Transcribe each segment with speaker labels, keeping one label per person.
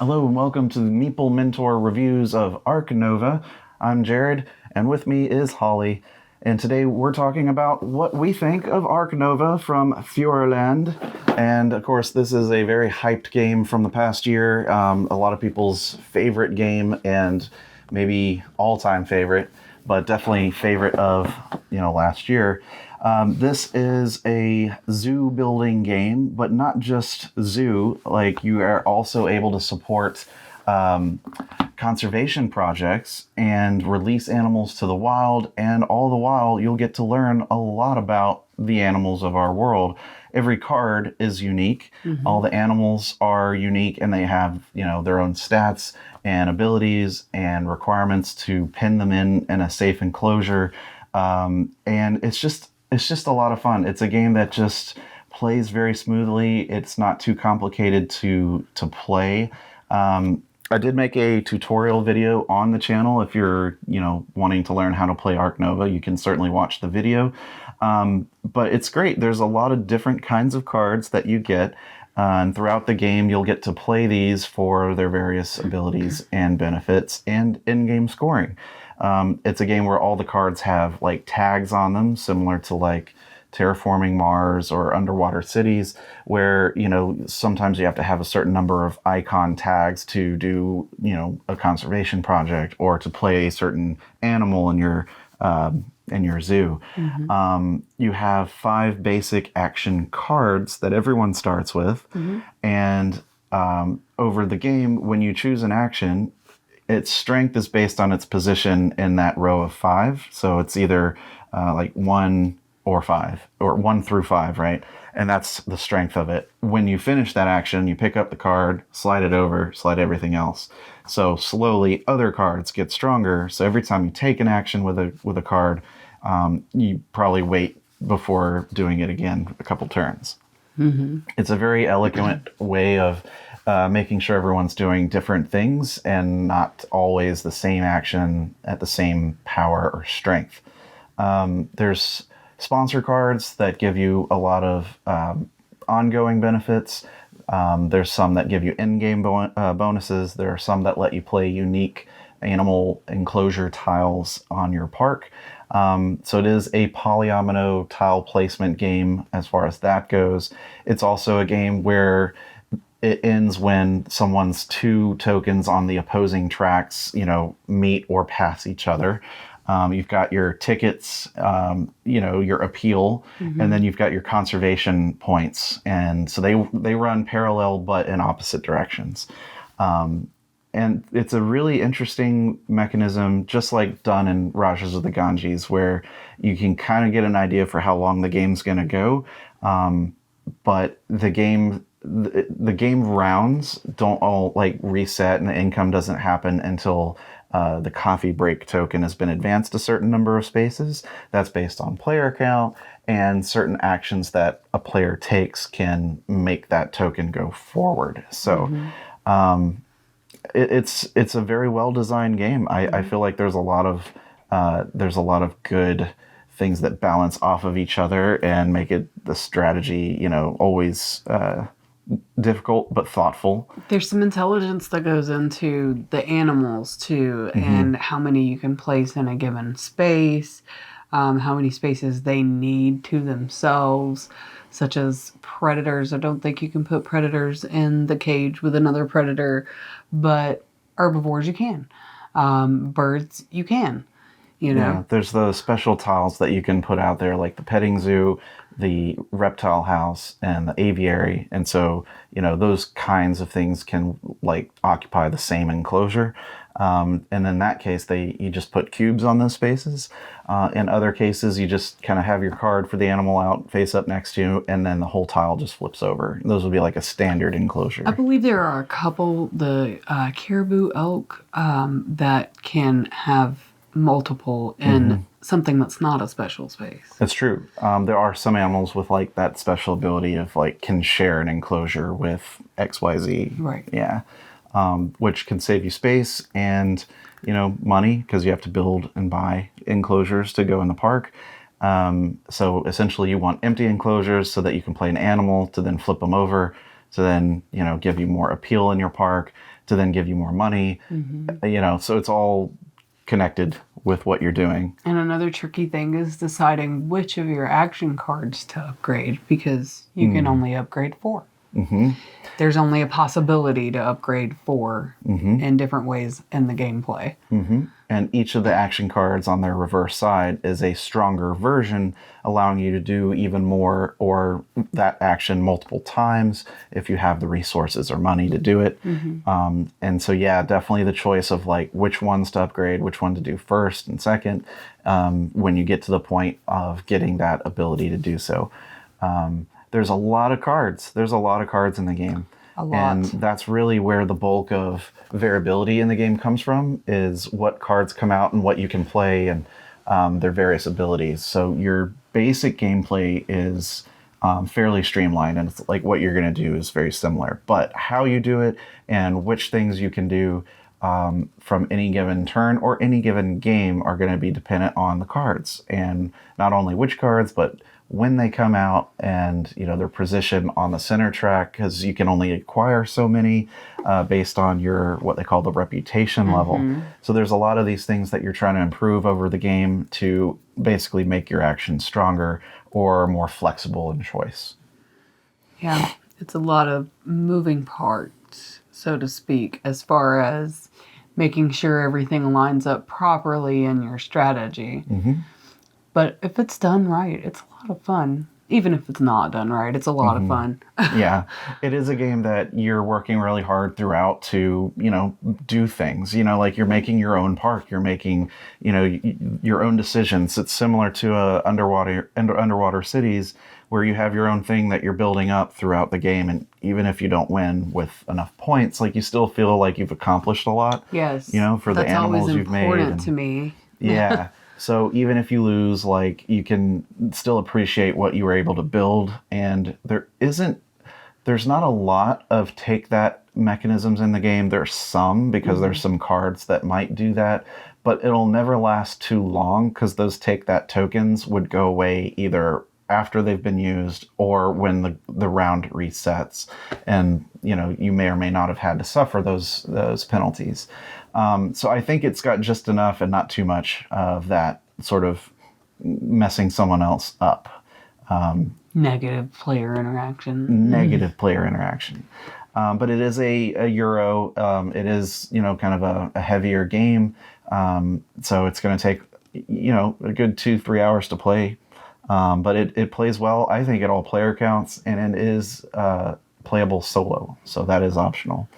Speaker 1: Hello and welcome to the Meeple Mentor reviews of Ark Nova. I'm Jared, and with me is Holly. And today we're talking about what we think of Ark Nova from Feuerland. And of course, this is a very hyped game from the past year. A lot of people's favorite game and maybe all-time favorite, but definitely favorite of last year. This is a zoo building game, but not just zoo. Like, you are also able to support conservation projects and release animals to the wild, and all the while you'll get to learn a lot about the animals of our world. Every card is unique. Mm-hmm. All the animals are unique, and they have their own stats and abilities and requirements to pin them in a safe enclosure. And it's just a lot of fun. It's a game that just plays very smoothly. It's not too complicated to play. I did make a tutorial video on the channel. If you're wanting to learn how to play Ark Nova, you can certainly watch the video. But it's great. There's a lot of different kinds of cards that you get. And throughout the game, you'll get to play these for their various abilities and benefits and in-game scoring. It's a game where all the cards have like tags on them, similar to like terraforming Mars or underwater cities, where sometimes you have to have a certain number of icon tags to do a conservation project or to play a certain animal in your zoo. Mm-hmm. You have 5 basic action cards that everyone starts with. Mm-hmm. And over the game, when you choose an action, its strength is based on its position in that row of 5. So it's either like 1 or 5, or 1 through 5, right? And that's the strength of it. When you finish that action, you pick up the card, slide it over, slide everything else. So slowly other cards get stronger. So every time you take an action with a card, you probably wait before doing it again a couple turns. Mm-hmm. It's a very elegant way of making sure everyone's doing different things and not always the same action at the same power or strength. There's sponsor cards that give you a lot of ongoing benefits. There's some that give you in-game bonuses. There are some that let you play unique animal enclosure tiles on your park. So it is a polyomino tile placement game as far as that goes. It's also a game where it ends when someone's 2 tokens on the opposing tracks, meet or pass each other. You've got your tickets, your appeal, mm-hmm. and then you've got your conservation points. And so they run parallel but in opposite directions. And it's a really interesting mechanism, just like done in Rajas of the Ganges, where you can kind of get an idea for how long the game's going to go. But the game rounds don't all like reset, and the income doesn't happen until the coffee break token has been advanced a certain number of spaces. That's based on player count, and certain actions that a player takes can make that token go forward. So mm-hmm. It's a very well designed game. I feel like there's a lot of good things that balance off of each other and make it the strategy always difficult but thoughtful.
Speaker 2: There's some intelligence that goes into the animals too, mm-hmm. and how many you can place in a given space, how many spaces they need to themselves, such as predators. I don't think you can put predators in the cage with another predator, but herbivores you can. Birds you can.
Speaker 1: Yeah, there's the special tiles that you can put out there, like the petting zoo, the reptile house, and the aviary. And so, those kinds of things can like occupy the same enclosure. And in that case, you just put cubes on those spaces. In other cases, you just kind of have your card for the animal out face up next to you, and then the whole tile just flips over. Those would be like a standard enclosure.
Speaker 2: I believe there are a couple, the caribou elk, that can have multiple in mm-hmm. something that's not a special space.
Speaker 1: That's true. There are some animals with like that special ability of like can share an enclosure with XYZ.
Speaker 2: Right.
Speaker 1: Yeah. Which can save you space and money, because you have to build and buy enclosures to go in the park. So essentially you want empty enclosures so that you can play an animal to then flip them over to then give you more appeal in your park. to then give you more money. So it's all connected with what you're doing.
Speaker 2: And another tricky thing is deciding which of your action cards to upgrade, because you can only upgrade 4. There's only a possibility to upgrade 4 in different ways in the gameplay.
Speaker 1: And each of the action cards on their reverse side is a stronger version, allowing you to do even more or that action multiple times if you have the resources or money to do it. And so, yeah, definitely the choice of like which ones to upgrade, which one to do first and second, when you get to the point of getting that ability to do so. There's a lot of cards. There's a lot of cards in the game.
Speaker 2: A lot.
Speaker 1: And that's really where the bulk of variability in the game comes from, is what cards come out and what you can play and their various abilities. So your basic gameplay is fairly streamlined, and it's like what you're going to do is very similar. But how you do it and which things you can do from any given turn or any given game are going to be dependent on the cards. And not only which cards, but when they come out and their position on the center track, because you can only acquire so many based on your what they call the reputation level. So there's a lot of these things that you're trying to improve over the game to basically make your action stronger or more flexible in choice.
Speaker 2: Yeah, it's a lot of moving parts, so to speak, as far as making sure everything lines up properly in your strategy. But if it's done right, it's a lot of fun. Even if it's not done right, it's a lot of fun.
Speaker 1: Yeah, it is a game that you're working really hard throughout to, do things. Like you're making your own park. You're making, your own decisions. It's similar to underwater cities where you have your own thing that you're building up throughout the game. And even if you don't win with enough points, like you still feel like you've accomplished a lot.
Speaker 2: Yes.
Speaker 1: For the animals you've made.
Speaker 2: That's always important to me.
Speaker 1: Yeah. So even if you lose, like you can still appreciate what you were able to build. And there's not a lot of take that mechanisms in the game. There's some, because there's some cards that might do that, but it'll never last too long, because those take that tokens would go away either after they've been used or when the round resets. And, you may or may not have had to suffer those penalties. So I think it's got just enough and not too much of that sort of messing someone else up.
Speaker 2: Negative player interaction.
Speaker 1: But it is a Euro. It is, kind of a heavier game. So it's going to take, a good 2-3 hours to play. But it plays well, I think, at all player counts, and it is playable solo. So that is optional.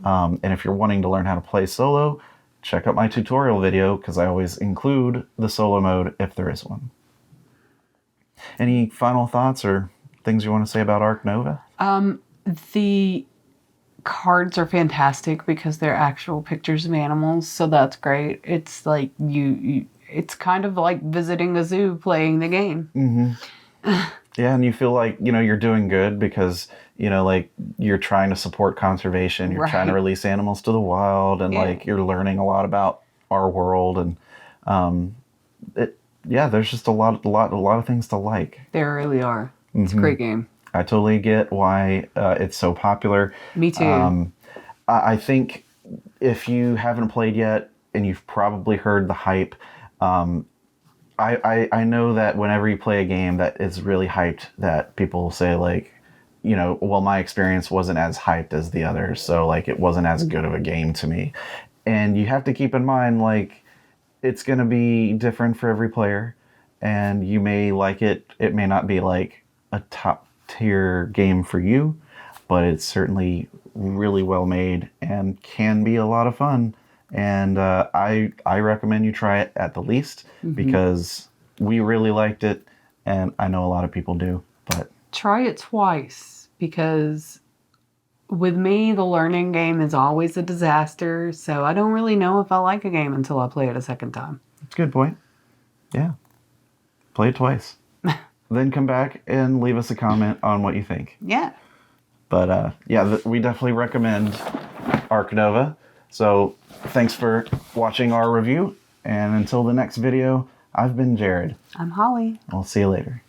Speaker 1: And if you're wanting to learn how to play solo, check out my tutorial video, because I always include the solo mode if there is one. Any final thoughts or things you want to say about Ark Nova?
Speaker 2: The cards are fantastic because they're actual pictures of animals, so that's great. It's like it's kind of like visiting a zoo playing the game.
Speaker 1: Yeah, and you feel like, you're doing good because, like you're trying to support conservation. You're trying to release animals to the wild, and like you're learning a lot about our world. And there's just a lot of things to like.
Speaker 2: There really are. It's a great game.
Speaker 1: I totally get why it's so popular.
Speaker 2: Me too.
Speaker 1: I think if you haven't played yet, and you've probably heard the hype, I know that whenever you play a game that is really hyped, that people say like, well, my experience wasn't as hyped as the others, so like it wasn't as good of a game to me. And you have to keep in mind, like, it's going to be different for every player, and you may like it. It may not be like a top tier game for you, but it's certainly really well made and can be a lot of fun. And I recommend you try it at the least, because we really liked it, and I know a lot of people do. But
Speaker 2: try it twice, because with me, the learning game is always a disaster. So I don't really know if I like a game until I play it a second time.
Speaker 1: That's a good point. Yeah. Play it twice. Then come back and leave us a comment on what you think.
Speaker 2: Yeah.
Speaker 1: But we definitely recommend Ark Nova. So thanks for watching our review. And until the next video, I've been Jared.
Speaker 2: I'm Holly.
Speaker 1: I'll see you later.